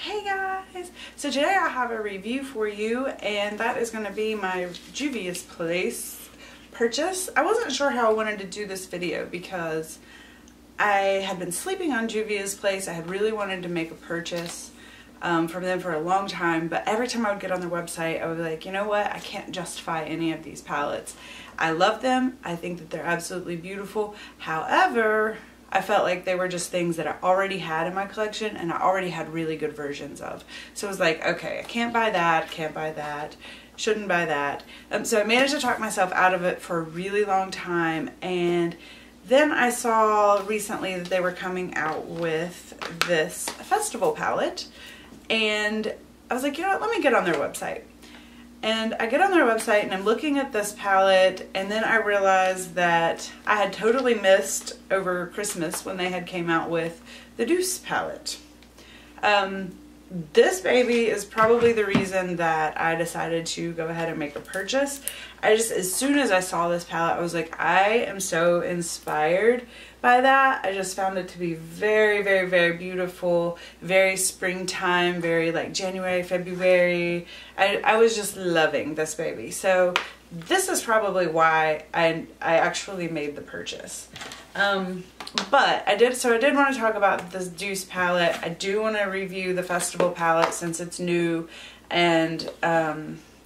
Hey guys! So today I have a review for you, and that is going to be my Juvia's Place purchase. I wasn't sure how I wanted to do this video because I had been sleeping on Juvia's Place. I had really wanted to make a purchase from them for a long time, but every time I would get on their website I would be like, you know what, I can't justify any of these palettes. I love them. I think that they're absolutely beautiful. However, I felt like they were just things that I already had in my collection and I already had really good versions of. So I was like, okay, I can't buy that, can't buy that, shouldn't buy that. So I managed to talk myself out of it for a really long time, and then I saw recently that they were coming out with this festival palette, and I was like, you know what, let me get on their website. And I get on their website and I'm looking at this palette, and then I realized that I had totally missed over Christmas when they had came out with the Douce palette. This baby is probably the reason that I decided to go ahead and make a purchase. As soon as I saw this palette, I was like, I am so inspired by that. I just found it to be very, very, very beautiful, very springtime, very like January, February. I was just loving this baby. So this is probably why I actually made the purchase. But I did want to talk about this Douce palette. I do want to review the festival palette since it's new, and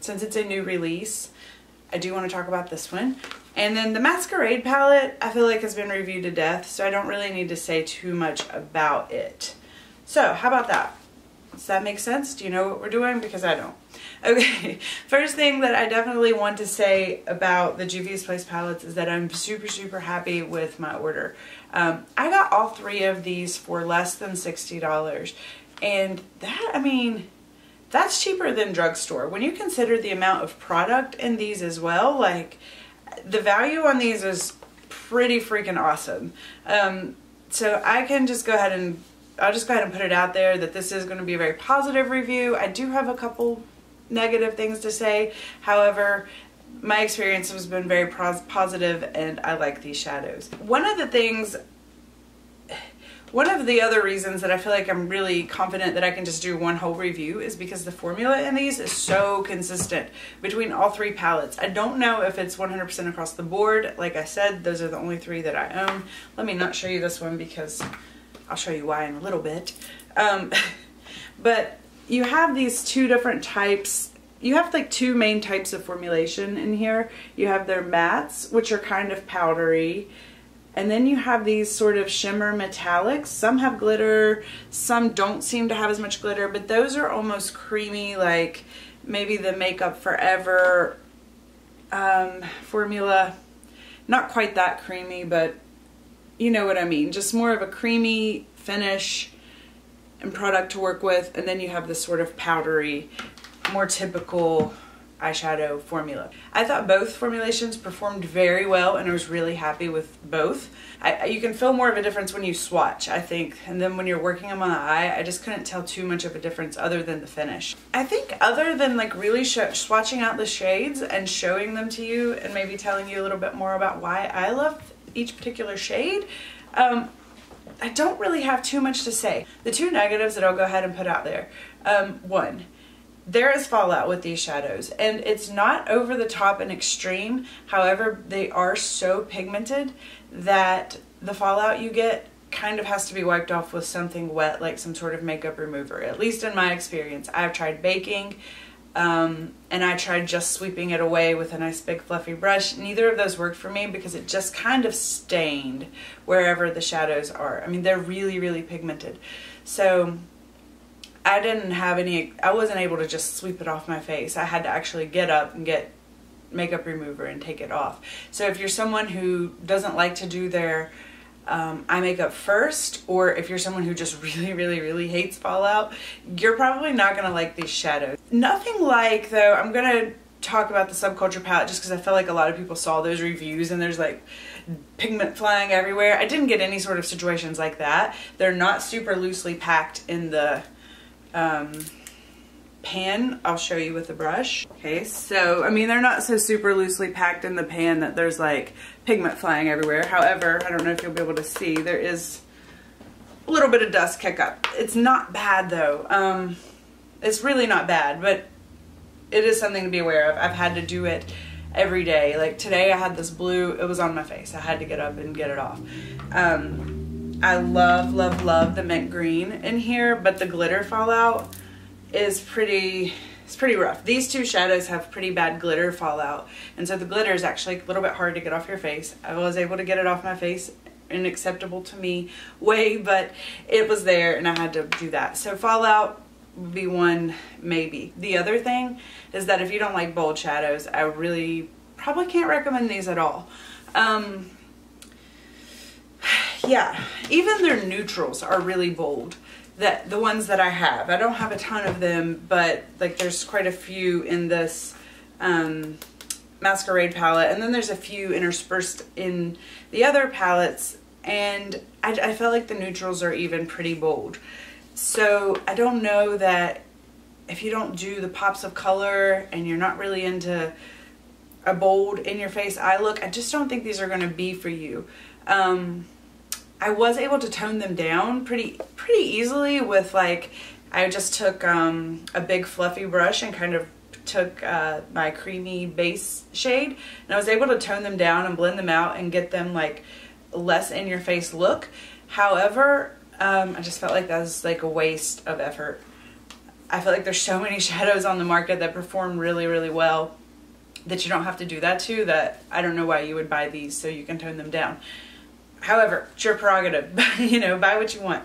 since it's a new release, I do want to talk about this one. And then the Masquerade palette, I feel like has been reviewed to death, so I don't really need to say too much about it. So how about that? Does that make sense? Do you know what we're doing? Because I don't. Okay, first thing that I definitely want to say about the Juvia's Place palettes is that I'm super, super happy with my order. I got all three of these for less than $60. And that, I mean, that's cheaper than drugstore. When you consider the amount of product in these as well, like, the value on these is pretty freaking awesome. So I can just go ahead and I'll just go ahead and put it out there that this is going to be a very positive review. I do have a couple negative things to say. However, my experience has been very positive, and I like these shadows. One of the other reasons that I feel like I'm really confident that I can just do one whole review is because the formula in these is so consistent between all three palettes. I don't know if it's 100% across the board. Like I said, those are the only three that I own. Let me not show you this one because I'll show you why in a little bit. But you have these two different types. You have like two main types of formulation in here. You have their mattes, which are kind of powdery. And then you have these sort of shimmer metallics. Some have glitter, some don't seem to have as much glitter, but those are almost creamy, like maybe the Makeup Forever formula. Not quite that creamy, but you know what I mean. Just more of a creamy finish and product to work with. And then you have this sort of powdery, more typical eyeshadow formula. I thought both formulations performed very well, and I was really happy with both. You can feel more of a difference when you swatch, I think, and then when you're working them on the eye, I just couldn't tell too much of a difference other than the finish. I think other than like really swatching out the shades and showing them to you and maybe telling you a little bit more about why I love each particular shade, I don't really have too much to say. The two negatives that I'll go ahead and put out there. One, there is fallout with these shadows, and it's not over the top and extreme. However, they are so pigmented that the fallout you get kind of has to be wiped off with something wet, like some sort of makeup remover. At least in my experience. I've tried baking, and I tried just sweeping it away with a nice big fluffy brush. Neither of those worked for me because it just kind of stained wherever the shadows are. I mean, they're really, really pigmented. So I wasn't able to just sweep it off my face. I had to actually get up and get makeup remover and take it off. So if you're someone who doesn't like to do their eye makeup first, or if you're someone who just really, really, really hates fallout, you're probably not going to like these shadows. Nothing like, though, I'm going to talk about the Subculture palette just because I feel like a lot of people saw those reviews and there's like pigment flying everywhere. I didn't get any sort of situations like that. They're not super loosely packed in the pan. I'll show you with the brush. Okay, so I mean, they're not so super loosely packed in the pan that there's like pigment flying everywhere. However, I don't know if you'll be able to see, there is a little bit of dust kick up. It's not bad though. It's really not bad, but it is something to be aware of. I've had to do it every day. Like today I had this blue, it was on my face. I had to get up and get it off. I love, love, love the mint green in here, but the glitter fallout is pretty rough. These two shadows have pretty bad glitter fallout, and so the glitter is actually a little bit hard to get off your face. I was able to get it off my face in an acceptable to me way, but it was there and I had to do that. So fallout would be one maybe. The other thing is that if you don't like bold shadows, I really probably can't recommend these at all. Yeah, even their neutrals are really bold. The ones that I have. I don't have a ton of them, but like there's quite a few in this Masquerade palette, and then there's a few interspersed in the other palettes, and I felt like the neutrals are even pretty bold. So I don't know that if you don't do the pops of color and you're not really into a bold in your face eye look, I just don't think these are going to be for you. I was able to tone them down pretty easily with, like, I just took a big fluffy brush and kind of took my creamy base shade, and I was able to tone them down and blend them out and get them like less in your face look. However, I just felt like that was like a waste of effort. I feel like there's so many shadows on the market that perform really, really well that you don't have to do that to, that I don't know why you would buy these so you can tone them down. However, it's your prerogative. You know, buy what you want.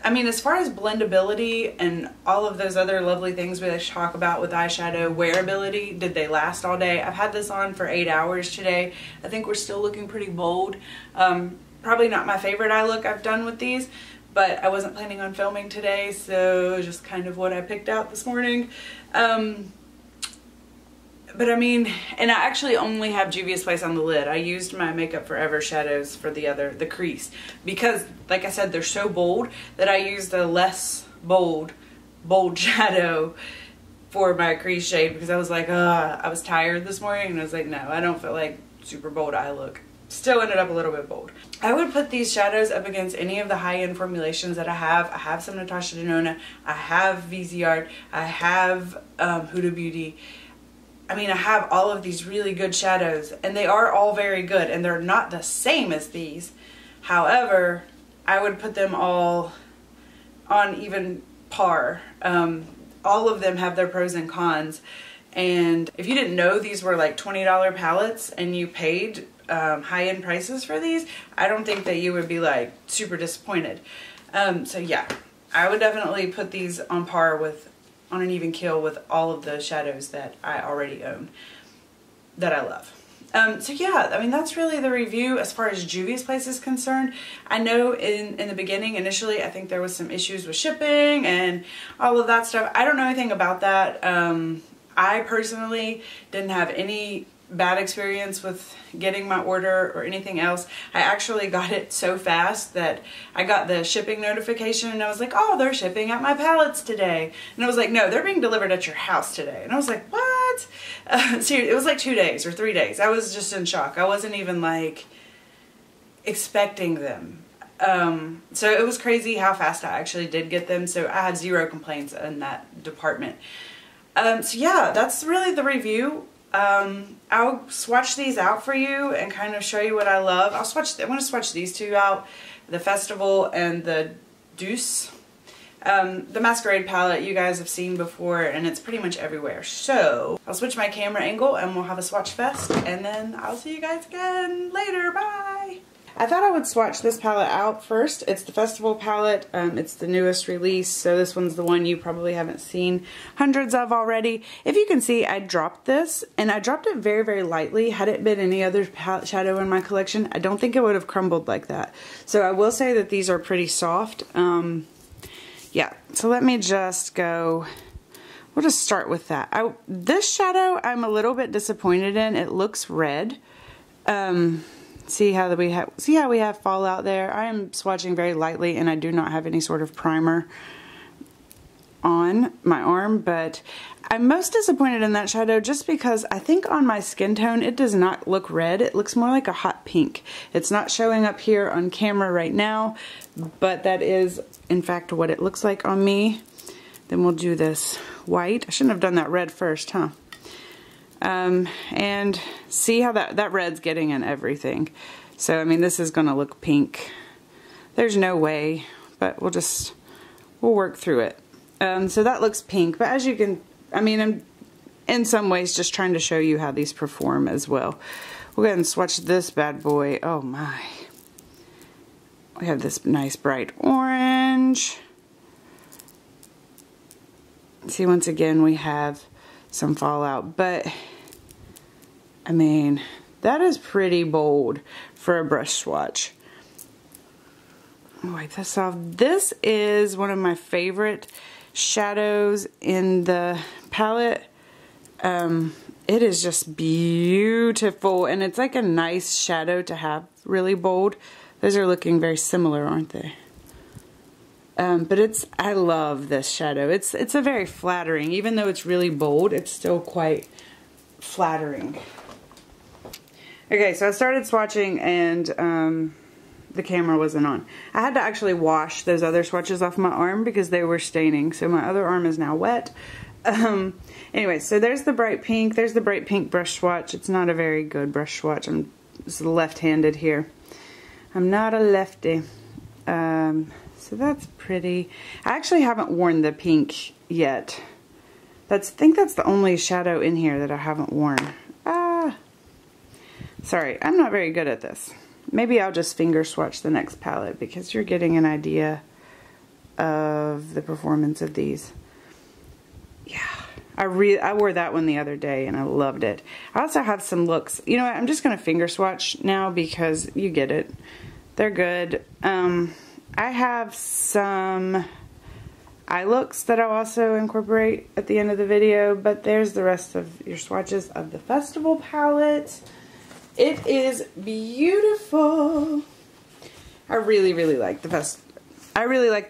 I mean, as far as blendability and all of those other lovely things we like to talk about with eyeshadow, wearability, did they last all day? I've had this on for 8 hours today. I think we're still looking pretty bold. Probably not my favorite eye look I've done with these, but I wasn't planning on filming today, so just kind of what I picked out this morning. But I mean, and I actually only have Juvia's Place on the lid. I used my Makeup Forever shadows for the crease, because like I said, they're so bold that I used a less bold shadow for my crease shade, because I was like, I was tired this morning and I was like, no, I don't feel like super bold eye look. Still ended up a little bit bold. I would put these shadows up against any of the high-end formulations that I have. I have some Natasha Denona, I have VZ Art, I have Huda Beauty. I mean, I have all of these really good shadows, and they are all very good, and they're not the same as these. However, I would put them all on even par. All of them have their pros and cons, and if you didn't know these were like $20 palettes and you paid high-end prices for these, I don't think that you would be like super disappointed. So yeah, I would definitely put these on par with, on an even keel with all of the shadows that I already own that I love. So yeah, I mean, that's really the review as far as Juvia's Place is concerned. I know in the beginning, initially, I think there was some issues with shipping and all of that stuff. I don't know anything about that. I personally didn't have any bad experience with getting my order or anything else. I actually got it so fast that I got the shipping notification and I was like, oh, they're shipping out my palettes today. And I was like, no, they're being delivered at your house today. And I was like, what? So it was like 2 days or 3 days. I was just in shock. I wasn't even like expecting them. So it was crazy how fast I actually did get them. So I had 0 complaints in that department. So yeah, that's really the review. I'll swatch these out for you and kind of show you what I love. I'm going to swatch these two out, the Festival and the Douce. The Masquerade palette you guys have seen before, and it's pretty much everywhere. So I'll switch my camera angle and we'll have a swatch fest, and then I'll see you guys again later. Bye! I thought I would swatch this palette out first. It's the Festival palette. It's the newest release, so this one's the one you probably haven't seen hundreds of already. If you can see, I dropped this, and I dropped it very, very lightly. Had it been any other palette shadow in my collection, I don't think it would have crumbled like that. So I will say that these are pretty soft. Yeah, so let me just go. We'll just start with that. This shadow I'm a little bit disappointed in. It looks red. See how we have fallout there. I am swatching very lightly, and I do not have any sort of primer. on my arm, but I'm most disappointed in that shadow just because I think on my skin tone it does not look red. It looks more like a hot pink. It's not showing up here on camera right now, but that is in fact what it looks like on me. Then we'll do this white. I shouldn't have done that red first, huh? And see how that red's getting in everything. So, I mean, this is gonna look pink. There's no way, but we'll work through it. So that looks pink, but as you can, I mean, I'm in some ways just trying to show you how these perform as well. We'll go ahead and swatch this bad boy. Oh my. We have this nice bright orange. See, once again, we have some fallout, but I mean, that is pretty bold for a brush swatch. Wipe this off. This is one of my favorite shadows in the palette. It is just beautiful, and it's like a nice shadow to have really bold. Those are looking very similar, aren't they? But I love this shadow. It's a very flattering, even though it's really bold, it's still quite flattering. Okay, so I started swatching and the camera wasn't on. I had to actually wash those other swatches off my arm because they were staining, so my other arm is now wet. Anyway, so there's the bright pink. There's the bright pink brush swatch. It's not a very good brush swatch. I'm just left-handed here. I'm not a lefty. So that's pretty. I actually haven't worn the pink yet. I think that's the only shadow in here that I haven't worn. Sorry, I'm not very good at this. Maybe I'll just finger swatch the next palette because you're getting an idea of the performance of these. Yeah, I wore that one the other day and I loved it. I also have some looks. You know what, I'm just going to finger swatch now because you get it. They're good. I have some eye looks that I'll also incorporate at the end of the video, but there's the rest of your swatches of the festival palette. It is beautiful. I really like the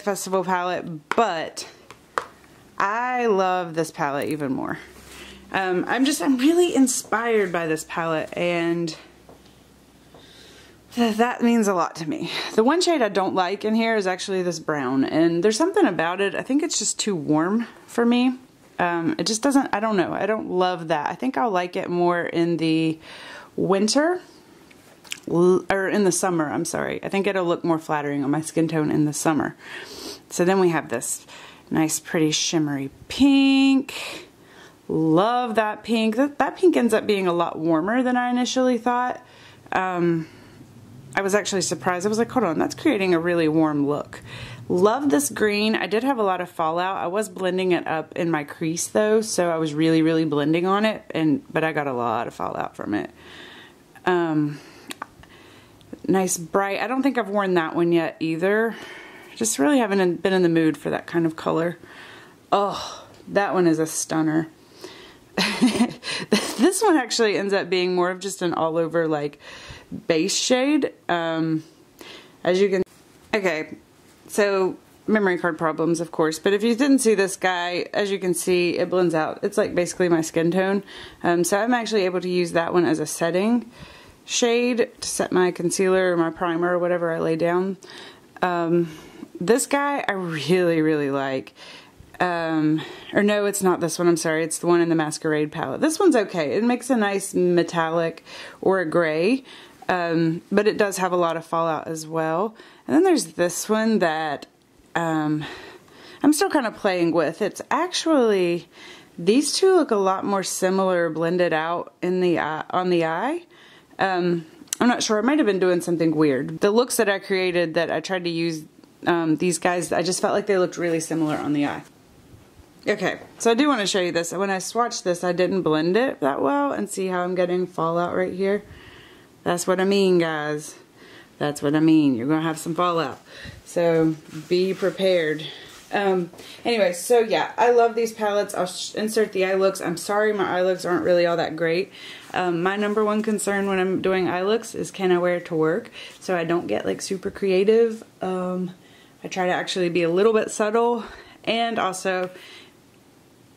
festival palette, but I love this palette even more. I'm really inspired by this palette, and that means a lot to me. The one shade I don't like in here is actually this brown, and there's something about it. I think it's just too warm for me. It just doesn't, I don't know. I don't love that. I think I'll like it more in the winter, or in the summer, I'm sorry. I think it'll look more flattering on my skin tone in the summer. So then we have this nice pretty shimmery pink. Love that pink. That pink ends up being a lot warmer than I initially thought. I was actually surprised. I was like, hold on, that's creating a really warm look. Love this green. I did have a lot of fallout. I was blending it up in my crease though, so I was really blending on it, but I got a lot of fallout from it. Nice bright. I don't think I've worn that one yet either. Just really haven't been in the mood for that kind of color. Oh, that one is a stunner. This one actually ends up being more of just an all over like base shade. As you can, okay, so memory card problems of course, but if you didn't see this guy, as you can see, it blends out. It's like basically my skin tone. So I'm actually able to use that one as a setting shade to set my concealer or my primer or whatever I lay down. This guy I really like. Or no, it's not this one, I'm sorry, it's the one in the Masquerade palette. This one's okay. It makes a nice metallic or a gray, but it does have a lot of fallout as well. And then there's this one that I'm still kind of playing with. It's actually, these two look a lot more similar blended out in the on the eye. I'm not sure, I might have been doing something weird. The looks that I created that I tried to use these guys, I just felt like they looked really similar on the eye. Okay, so I do want to show you this. When I swatched this, I didn't blend it that well, and see how I'm getting fallout right here? That's what I mean, guys. That's what I mean. You're going to have some fallout. So be prepared. Anyway, so yeah, I love these palettes. I'll insert the eye looks. I'm sorry my eye looks aren't really all that great. My number one concern when I'm doing eye looks is can I wear it to work? So I don't get like super creative. I try to actually be a little bit subtle And also,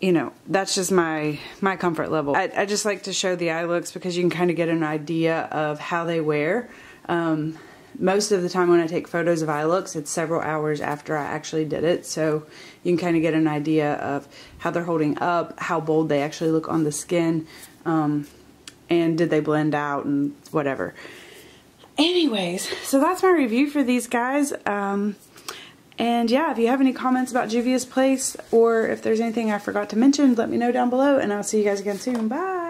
you know, that's just my comfort level. I just like to show the eye looks because you can kind of get an idea of how they wear. Most of the time when I take photos of eye looks, it's several hours after I actually did it, so you can kind of get an idea of how they're holding up, how bold they actually look on the skin, and did they blend out and whatever. Anyways, so that's my review for these guys. And yeah, if you have any comments about Juvia's Place, or if there's anything I forgot to mention, let me know down below, and I'll see you guys again soon. Bye!